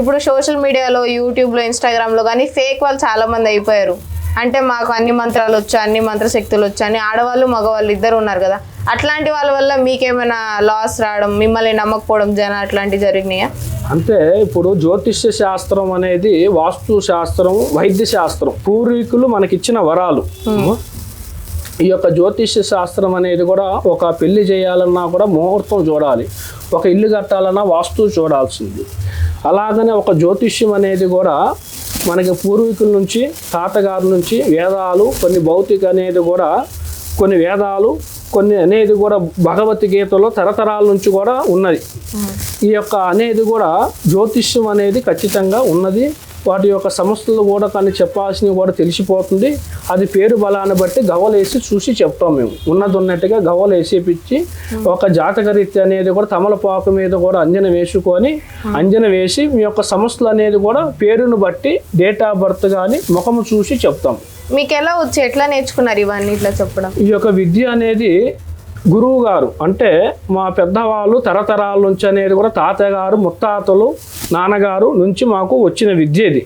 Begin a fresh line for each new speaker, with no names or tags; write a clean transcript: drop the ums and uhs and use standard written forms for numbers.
ఇప్పుడు సోషల్ మీడియాలో, యూట్యూబ్లో, ఇన్స్టాగ్రామ్లో కానీ ఫేక్ వాళ్ళు చాలా మంది అయిపోయారు. అంటే మాకు అన్ని మంత్రాలు వచ్చు, అన్ని మంత్రశక్తులు వచ్చు అని ఆడవాళ్ళు మగవాళ్ళు ఇద్దరు ఉన్నారు కదా. అట్లాంటి వాళ్ళ వల్ల మీకేమైనా లాస్ రావడం, మిమ్మల్ని నమ్మకపోవడం జన అట్లాంటివి జరిగినాయా?
అంటే ఇప్పుడు జ్యోతిష్య శాస్త్రం అనేది వాస్తు శాస్త్రం, వైద్య శాస్త్రం, పూర్వీకులు మనకిచ్చిన వరాలు. ఈ యొక్క జ్యోతిష్య శాస్త్రం అనేది కూడా ఒక పెళ్లి చేయాలన్నా కూడా ముహూర్తం చూడాలి, ఒక ఇల్లు కట్టాలన్నా వాస్తు చూడాల్సింది. అలాగనే ఒక జ్యోతిష్యం అనేది కూడా మనకి పూర్వీకుల నుంచి, తాతగారి నుంచి వేదాలు, కొన్ని భౌతిక అనేది కూడా, కొన్ని వేదాలు, కొన్ని అనేది కూడా భగవద్గీతలో తరతరాల నుంచి కూడా ఉన్నది. ఈ యొక్క అనేది కూడా జ్యోతిష్యం అనేది ఖచ్చితంగా ఉన్నది. వాటి యొక్క సంస్థలు కూడా కానీ చెప్పాల్సినవి కూడా తెలిసిపోతుంది. అది పేరు బలాన్ని బట్టి గవ్వలేసి చూసి చెప్తాం మేము. ఉన్నది ఉన్నట్టుగా గవ్వలు వేసేపిచ్చి ఒక జాతకరీత్య అనేది కూడా తమలపాకు మీద కూడా అంజన వేసుకొని, అంజన వేసి మీ యొక్క సంస్థలు అనేది కూడా పేరును బట్టి డేట్ ఆఫ్ బర్త్ కానీ ముఖము చూసి చెప్తాం.
మీకు ఎలా వచ్చి ఎట్లా నేర్చుకున్నారు ఇవన్నీ ఇట్లా చెప్పడం?
ఈ యొక్క విద్య అనేది గురువు గారు, అంటే మా పెద్దవాళ్ళు తరతరాల నుంచి అనేది కూడా తాతగారు, ముత్తాతలు, నాన్నగారు నుంచి మాకు వచ్చిన విద్య ఇది.